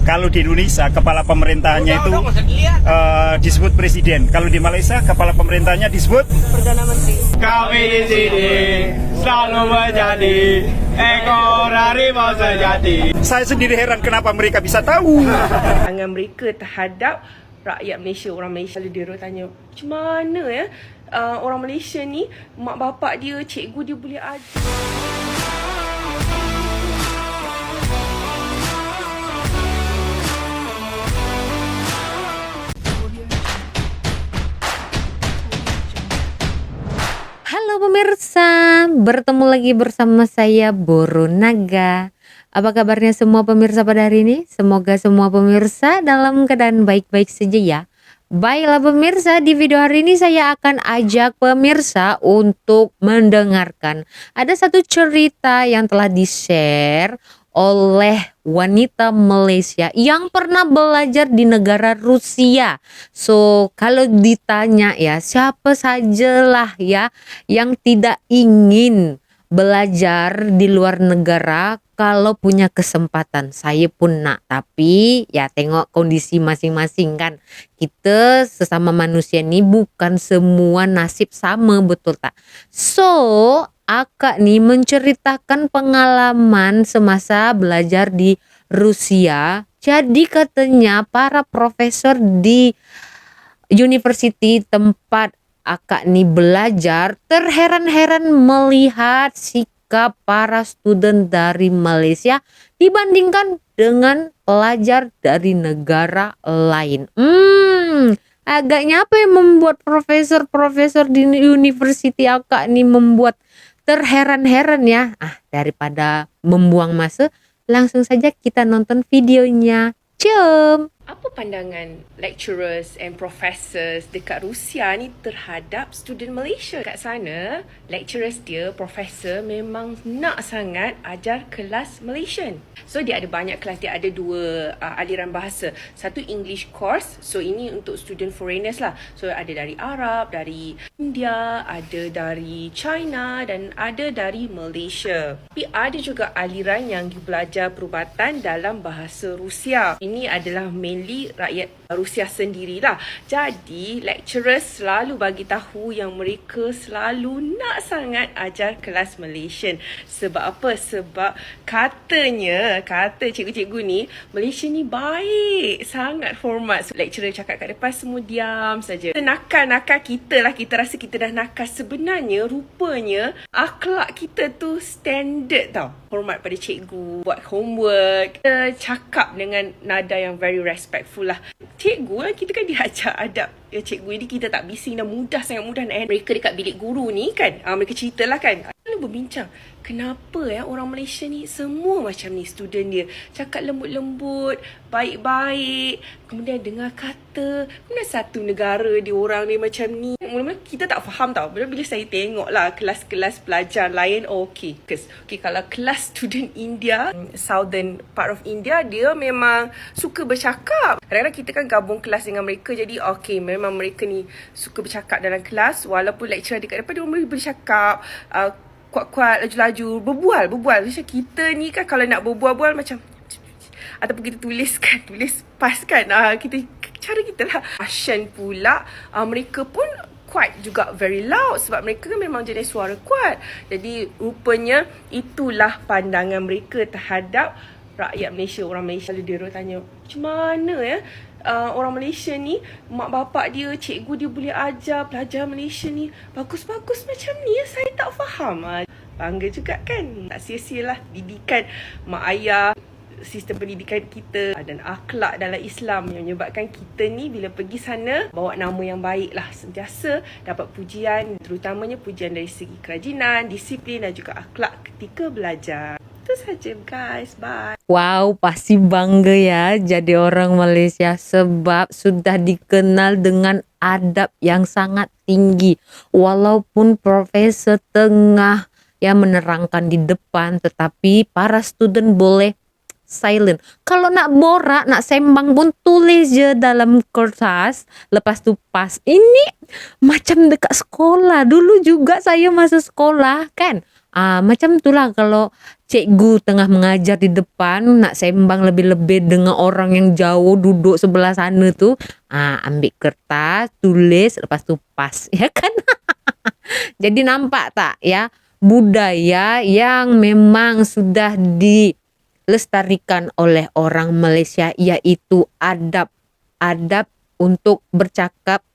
Kalau di Indonesia kepala pemerintahannya itu disebut presiden. Kalau di Malaysia kepala pemerintahannya disebut Perdana Menteri. Kami di sini selalu menjadi ekor harimau sejati. Saya sendiri heran kenapa mereka bisa tahu. Pandangan mereka terhadap rakyat Malaysia, orang Malaysia. Lalu dia tanya, macam mana ya orang Malaysia ni, mak bapak dia, cikgu dia boleh ajar. Halo pemirsa, bertemu lagi bersama saya Boro Naga. Apa kabarnya semua pemirsa pada hari ini? Semoga semua pemirsa dalam keadaan baik-baik saja ya. Baiklah pemirsa, di video hari ini saya akan ajak pemirsa untuk mendengarkan ada satu cerita yang telah di-share oleh wanita Malaysia yang pernah belajar di negara Rusia. So, kalau ditanya ya, siapa sajalah ya yang tidak ingin belajar di luar negara kalau punya kesempatan. Saya pun nak, tapi ya tengok kondisi masing-masing kan. Kita sesama manusia ini bukan semua nasib sama, betul tak? So, Akak nih menceritakan pengalaman semasa belajar di Rusia. Jadi katanya para profesor di university tempat akak nih belajar terheran-heran melihat sikap para student dari Malaysia dibandingkan dengan pelajar dari negara lain. Agaknya apa yang membuat profesor-profesor di university akak nih membuat terheran-heran ya. Daripada membuang masa, langsung saja kita nonton videonya. Jom! Apa pandangan lecturers and professors dekat Rusia ni terhadap student Malaysia? Kat sana, lecturers dia, profesor memang nak sangat ajar kelas Malaysian. So, dia ada banyak kelas. Dia ada dua aliran bahasa. Satu English course. So, ini untuk student foreigners lah. So, ada dari Arab, dari India, ada dari China dan ada dari Malaysia. Tapi ada juga aliran yang belajar perubatan dalam bahasa Rusia. Ini adalah mainly rakyat Rusia sendirilah. Jadi lecturers selalu bagi tahu yang mereka selalu nak sangat ajar kelas Malaysian. Sebab apa? Sebab kata cikgu-cikgu ni, Malaysia ni baik, sangat hormat. So, lecturer cakap kat depan semua diam saja. Nakal kita lah, kita rasa kita dah nakal. Sebenarnya rupanya akhlak kita tu standard tau. Hormat pada cikgu, buat homework, kita cakap dengan nada yang very respectful lah. Cikgu lah, kita kan diajar adab ya cikgu, jadi kita tak bising dan sangat mudah nak mereka dekat bilik guru ni kan. Mereka ceritalah kan. Lalu berbincang, kenapa ya orang Malaysia ni semua macam ni student dia. Cakap lembut-lembut, baik-baik, kemudian dengar kata. Kemudian satu negara dia orang ni macam ni. Mula-mula kita tak faham tau. Bila saya tengok lah kelas-kelas pelajar lain, okay, kalau kelas student India, southern part of India, dia memang suka bercakap. Kadang-kadang kita kan gabung kelas dengan mereka, jadi okay, memang mereka ni suka bercakap dalam kelas. Walaupun lecturer dekat depan, dia boleh bercakap kuat-kuat, laju-laju, berbual. Macam kita ni kan kalau nak berbual-bual macam, ataupun kita tulis pas kan, cara kita lah. Asyan pula, mereka pun kuat juga, very loud, sebab mereka kan memang jenis suara kuat. Jadi rupanya itulah pandangan mereka terhadap rakyat Malaysia, orang Malaysia. Lalu dia tanya, macam mana ya orang Malaysia ni, mak bapak dia, cikgu dia boleh ajar pelajar Malaysia ni bagus-bagus macam ni ya, saya tak faham. Bangga juga kan, tak sia-sia lah didikan mak ayah, sistem pendidikan kita dan akhlak dalam Islam yang menyebabkan kita ni bila pergi sana bawa nama yang baik lah, sentiasa dapat pujian, terutamanya pujian dari segi kerajinan, disiplin dan juga akhlak ketika belajar. Itu saja guys, bye. Wow, pasti bangga ya jadi orang Malaysia sebab sudah dikenal dengan adab yang sangat tinggi. Walaupun profesor tengah ya menerangkan di depan, tetapi para student boleh silent. Kalau nak borak, nak sembang pun tulis je dalam kertas, lepas tu pas. Ini macam dekat sekolah. Dulu juga saya masa sekolah kan. Macam itulah kalau cikgu tengah mengajar di depan, nak sembang lebih-lebih dengan orang yang jauh duduk sebelah sana tu, ambil kertas, tulis, lepas tu pas, ya kan? Jadi nampak tak ya, budaya yang memang sudah dilestarikan oleh orang Malaysia, yaitu adab untuk bercakap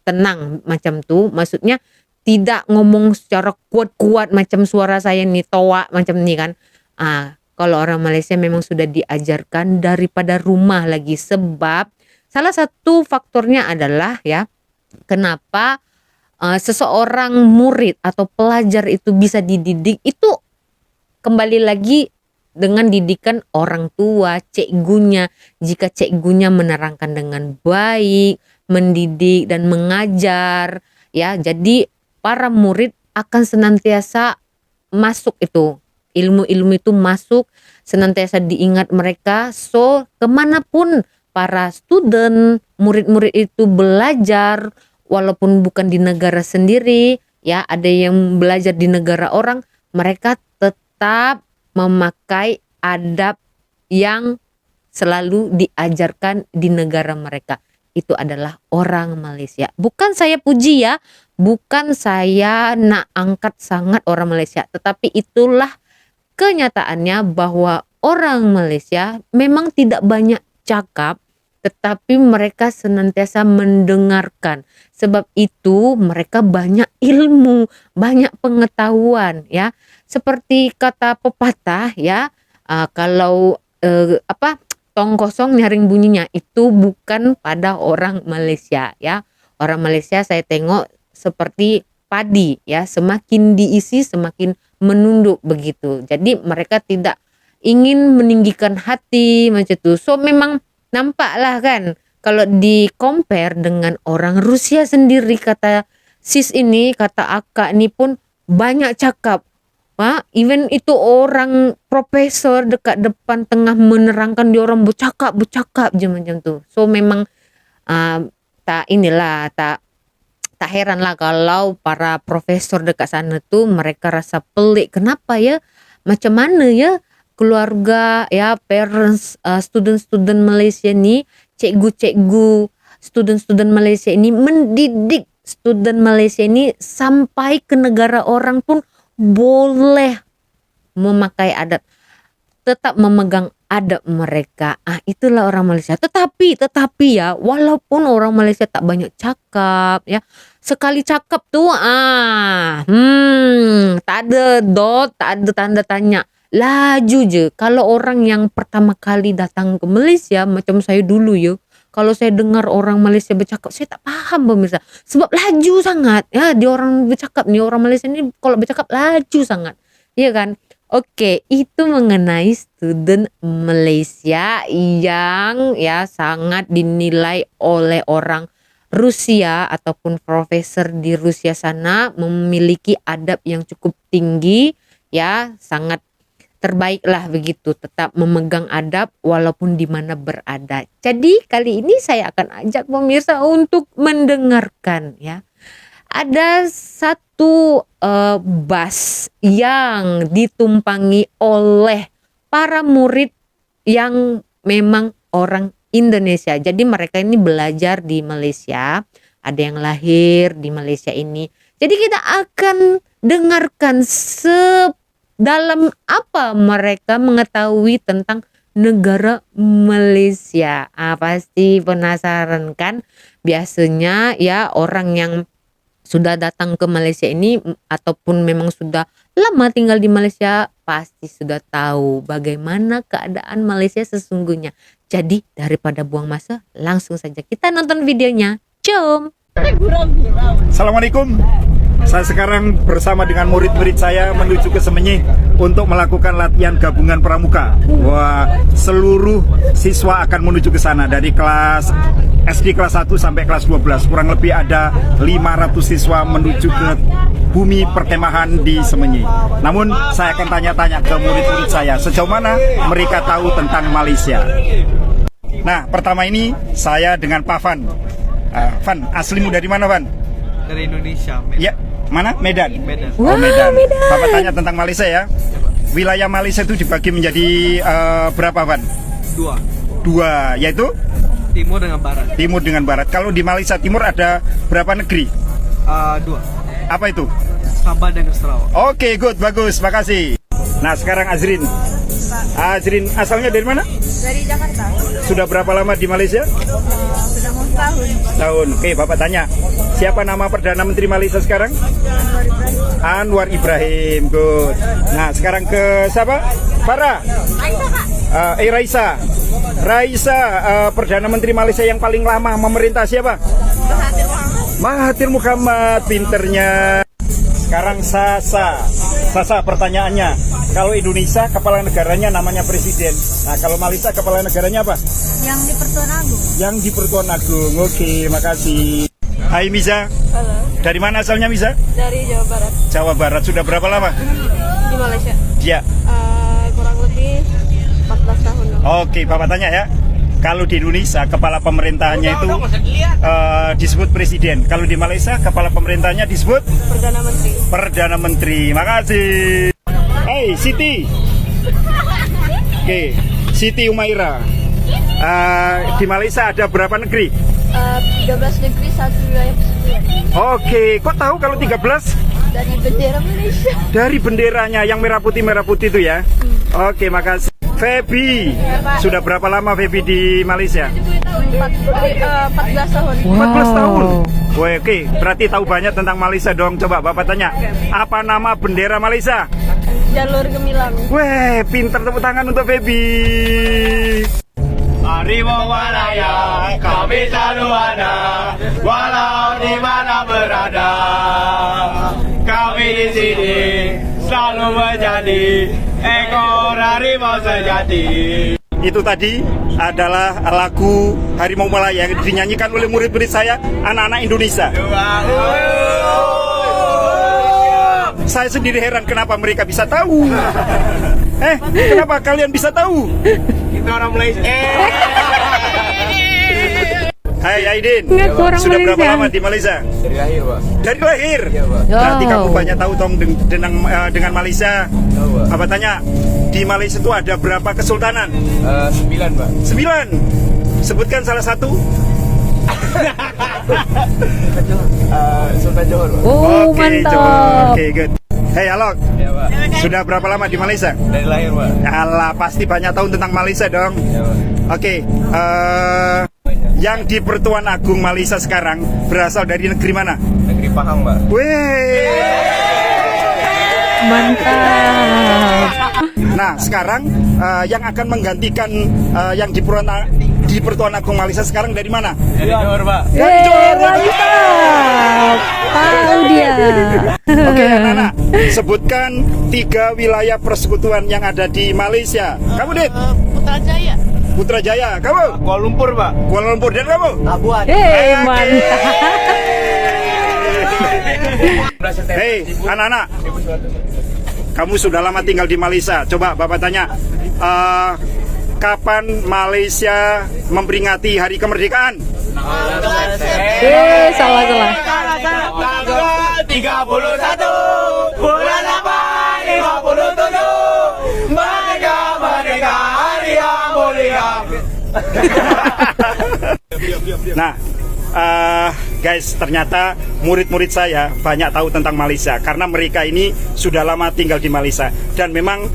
tenang macam tu. Maksudnya tidak ngomong secara kuat-kuat macam suara saya nih, toa macam ni kan. Kalau orang Malaysia memang sudah diajarkan daripada rumah lagi. Sebab salah satu faktornya adalah ya, kenapa seseorang murid atau pelajar itu bisa dididik, itu kembali lagi dengan didikan orang tua, cikgunya. Jika cikgunya menerangkan dengan baik, mendidik dan mengajar, ya, jadi para murid akan senantiasa masuk itu. Ilmu-ilmu itu masuk, senantiasa diingat mereka. So, kemanapun para student, murid-murid itu belajar, walaupun bukan di negara sendiri, ya, ada yang belajar di negara orang, mereka tetap memakai adab yang selalu diajarkan di negara mereka. Itu adalah orang Malaysia. Bukan saya puji ya, bukan saya nak angkat sangat orang Malaysia, tetapi itulah kenyataannya bahwa orang Malaysia memang tidak banyak cakap, tetapi mereka senantiasa mendengarkan. Sebab itu mereka banyak ilmu, banyak pengetahuan ya. Seperti kata pepatah ya, kalau tong kosong nyaring bunyinya, itu bukan pada orang Malaysia ya. Orang Malaysia saya tengok seperti padi ya, semakin diisi semakin menunduk begitu. Jadi mereka tidak ingin meninggikan hati macam tu. So memang nampaklah kan, kalau di compare dengan orang Rusia sendiri, kata sis ini, kata akak ni pun banyak cakap. Even itu orang profesor dekat depan tengah menerangkan, dia orang bercakap je macam tu. So memang tak heran lah kalau para profesor dekat sana tu mereka rasa pelik. Kenapa ya? Macam mana ya keluarga ya, parents, student Malaysia ni, cikgu-cikgu student Malaysia ini mendidik student Malaysia ini sampai ke negara orang pun boleh memakai adab, tetap memegang adab mereka. Itulah orang Malaysia. Tetapi ya, walaupun orang Malaysia tak banyak cakap ya, sekali cakap tu tak ada dot, tak ada tanda tanya, laju je. Kalau orang yang pertama kali datang ke Malaysia macam saya dulu ya, kalau saya dengar orang Malaysia bercakap, saya tak faham pemirsa. Sebab laju sangat. Ya, dia orang bercakap ni, orang Malaysia ni kalau bercakap laju sangat. Ya kan? Oke, itu mengenai student Malaysia yang ya sangat dinilai oleh orang Rusia ataupun profesor di Rusia sana memiliki adab yang cukup tinggi, ya, sangat terbaik lah begitu, tetap memegang adab walaupun di mana berada. Jadi kali ini saya akan ajak pemirsa untuk mendengarkan ya. Ada satu bus yang ditumpangi oleh para murid yang memang orang Indonesia. Jadi mereka ini belajar di Malaysia, ada yang lahir di Malaysia ini. Jadi kita akan dengarkan dalam apa mereka mengetahui tentang negara Malaysia. Pasti penasaran kan? Biasanya ya orang yang sudah datang ke Malaysia ini ataupun memang sudah lama tinggal di Malaysia pasti sudah tahu bagaimana keadaan Malaysia sesungguhnya. Jadi daripada buang masa, langsung saja kita nonton videonya. Jom. Assalamualaikum. Saya sekarang bersama dengan murid-murid saya menuju ke Semenyih untuk melakukan latihan gabungan pramuka. Wah, seluruh siswa akan menuju ke sana dari kelas SD kelas 1 sampai kelas 12. Kurang lebih ada 500 siswa menuju ke bumi perkemahan di Semenyih. Namun saya akan tanya-tanya ke murid-murid saya sejauh mana mereka tahu tentang Malaysia. Nah, pertama ini saya dengan Pak Van. Van, aslimu dari mana, Van? Dari Indonesia. Ya, mana? Medan. Medan. Oh, Medan. Bapak tanya tentang Malaysia ya. Wilayah Malaysia itu dibagi menjadi berapa, Van? Dua, yaitu Timur dengan Barat. Timur dengan Barat. Kalau di Malaysia Timur ada berapa negeri? 2. Apa itu? Sabah dan Sarawak. Oke, good, bagus, makasih. Nah, sekarang Azrin. Azrin asalnya dari mana? Dari Jakarta. Sudah berapa lama di Malaysia? Sudah mau setahun. Tahun. Oke, Bapak tanya. Siapa nama Perdana Menteri Malaysia sekarang? Anwar Ibrahim. Anwar Ibrahim. Good. Nah, sekarang ke siapa? Farah. Raisa. Raisa, Perdana Menteri Malaysia yang paling lama memerintah siapa? Mahathir Muhammad. Mahathir Muhammad, pinternya. Sekarang Sasa. Sasa, pertanyaannya. Kalau Indonesia kepala negaranya namanya presiden. Nah, kalau Malaysia kepala negaranya apa? Yang di Pertuan Agung. Yang di Pertuan Agung. Oke, makasih. Hai Miza. Halo. Dari mana asalnya Miza? Dari Jawa Barat. Jawa Barat. Sudah berapa lama? Di Malaysia. Ya. Kurang lebih 14 tahun. Oke, Bapak tanya ya. Kalau di Indonesia kepala pemerintahannya itu disebut presiden. Kalau di Malaysia kepala pemerintahannya disebut Perdana Menteri. Perdana Menteri. Makasih. Hey Siti. Oke, Siti Umaira. Di Malaysia ada berapa negeri? 13 negeri, 1 wilayah persekutuan. Oke, kok tahu kalau 13? Dari bendera Malaysia. Dari benderanya yang merah putih itu ya. Oke, makasih. Feby, sudah berapa lama Feby di Malaysia? 14 tahun. 14 tahun. Woi, oke, berarti tahu banyak tentang Malaysia dong. Coba Bapak tanya, apa nama bendera Malaysia? Jalur Gemilang. Weh, pinter, tepuk tangan untuk Feby. Harimau Malaya, kami selalu ada, walau di mana berada. Kami di sini selalu menjadi ekor harimau sejati. Itu tadi adalah lagu Harimau Malaya yang dinyanyikan oleh murid-murid saya, anak-anak Indonesia. Saya sendiri heran kenapa mereka bisa tahu. Kenapa kalian bisa tahu? Kita orang Malaysia. Hai Aidin, Ngaku orang sudah berapa Malaysia. lama di Malaysia? Dari lahir, Pak. Dari lahir. Iya, Pak. Berarti Wow. kamu banyak tahu dong dengan Malaysia. Tahu, Pak. Apa tanya? Di Malaysia itu ada berapa kesultanan? 9, Pak. 9. Sebutkan salah satu. Sultan Johor, Pak. Oh, Oke, mantap. Oke, good. Hey Alok, Iya, Pak. sudah berapa lama di Malaysia? Dari lahir, Pak. Alah, pasti banyak tahu tentang Malaysia dong. Iya, Pak. Oke, yang di Pertuan Agung Malaysia sekarang berasal dari negeri mana? Negeri Pahang, Pak. Weh. Mantap. Nah, sekarang yang akan menggantikan yang di Pertuan Agung Malaysia sekarang dari mana? Dari Johor, Pak. Mantap. Tahu dia. Oke, anak-anak, sebutkan 3 wilayah persekutuan yang ada di Malaysia. Kamu, Dit? Putrajaya. Putrajaya. Kamu? Kuala Lumpur, Pak. Kuala Lumpur. Dan kamu? Labuan. Mantap. Hei, anak-anak, kamu sudah lama tinggal di Malaysia. Coba Bapak tanya, kapan Malaysia memperingati Hari Kemerdekaan? Salah. Tanggal 31 bulan 8 57 Merdeka hari yang mulia. Nah, guys, ternyata murid-murid saya banyak tahu tentang Malaysia karena mereka ini sudah lama tinggal di Malaysia. Dan memang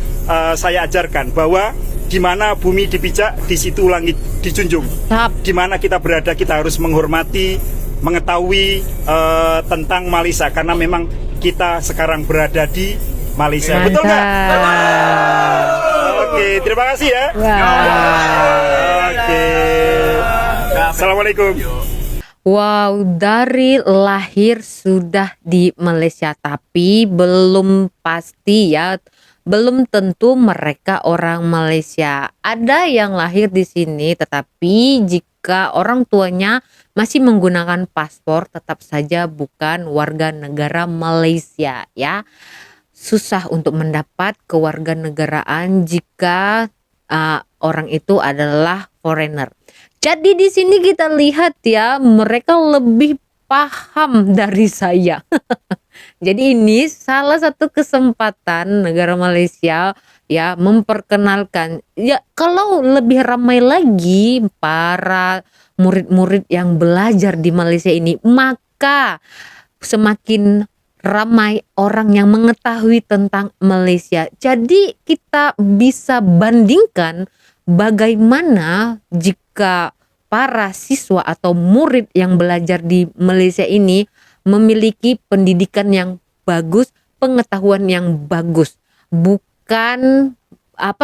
saya ajarkan bahwa di mana bumi dipijak, di situ langit dijunjung. Di mana kita berada, kita harus menghormati, mengetahui tentang Malaysia karena memang kita sekarang berada di Malaysia. Betul nggak? Oke, terima kasih ya. Wah. Oke. Assalamualaikum. Wow, dari lahir sudah di Malaysia, tapi belum pasti ya, belum tentu mereka orang Malaysia. Ada yang lahir di sini, tetapi jika orang tuanya masih menggunakan paspor, tetap saja bukan warga negara Malaysia ya. Susah untuk mendapat kewarganegaraan jika orang itu adalah foreigner. Jadi di sini kita lihat ya, mereka lebih paham dari saya. Jadi ini salah satu kesempatan negara Malaysia ya memperkenalkan. Ya kalau lebih ramai lagi para murid-murid yang belajar di Malaysia ini, maka semakin ramai orang yang mengetahui tentang Malaysia. Jadi kita bisa bandingkan bagaimana jika para siswa atau murid yang belajar di Malaysia ini memiliki pendidikan yang bagus, pengetahuan yang bagus, bukan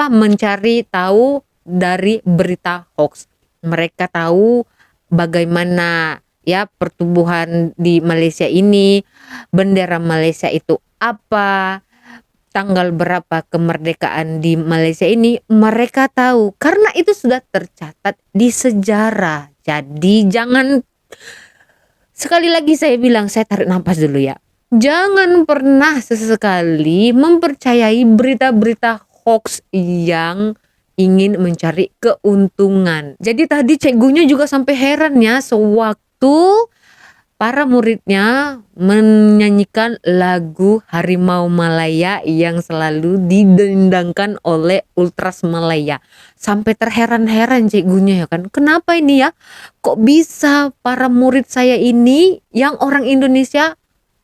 mencari tahu dari berita hoax. Mereka tahu bagaimana ya pertumbuhan di Malaysia ini, bendera Malaysia itu apa, tanggal berapa kemerdekaan di Malaysia ini, mereka tahu karena itu sudah tercatat di sejarah. Jadi jangan, sekali lagi saya bilang, saya tarik nafas dulu ya, jangan pernah sesekali mempercayai berita-berita hoax yang ingin mencari keuntungan. Jadi tadi cikgunya juga sampai heran ya, sewaktu para muridnya menyanyikan lagu Harimau Malaya yang selalu didendangkan oleh Ultras Malaya. Sampai terheran-heran cikgunya ya kan. Kenapa ini ya? Kok bisa para murid saya ini yang orang Indonesia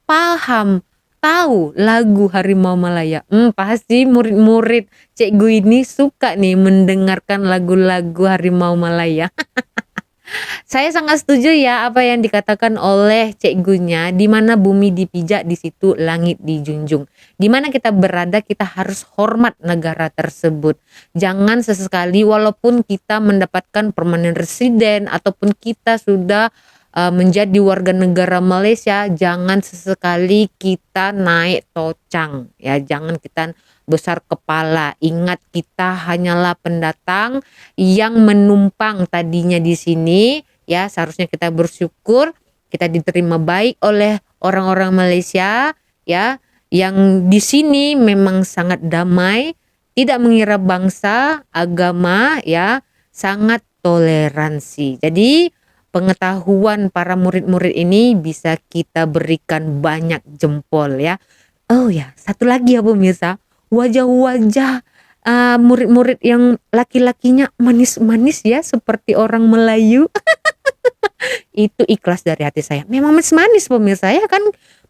paham, tahu lagu Harimau Malaya? Pasti murid-murid cikgu ini suka nih mendengarkan lagu-lagu Harimau Malaya. Saya sangat setuju ya apa yang dikatakan oleh cikgunya, di mana bumi dipijak di situ langit dijunjung. Di mana kita berada kita harus hormat negara tersebut. Jangan sesekali walaupun kita mendapatkan permanent resident ataupun kita sudah menjadi warga negara Malaysia, jangan sesekali kita naik tocang ya, jangan kita besar kepala. Ingat, kita hanyalah pendatang yang menumpang tadinya di sini ya. Seharusnya kita bersyukur kita diterima baik oleh orang-orang Malaysia ya, yang di sini memang sangat damai, tidak mengira bangsa, agama ya, sangat toleransi. Jadi pengetahuan para murid-murid ini bisa kita berikan banyak jempol ya. Oh ya, satu lagi ya pemirsa, wajah-wajah murid-murid yang laki-lakinya manis-manis ya, seperti orang Melayu. Itu ikhlas dari hati saya. Memang manis-manis pemirsa ya kan,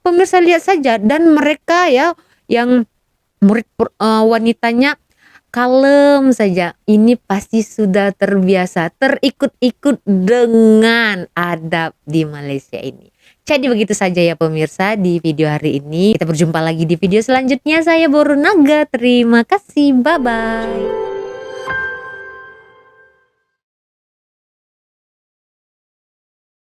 pemirsa lihat saja. Dan mereka ya yang murid wanitanya kalem saja. Ini pasti sudah terbiasa, terikut-ikut dengan adab di Malaysia ini. Jadi begitu saja ya pemirsa di video hari ini. Kita berjumpa lagi di video selanjutnya. Saya Boru Naga. Terima kasih. Bye-bye.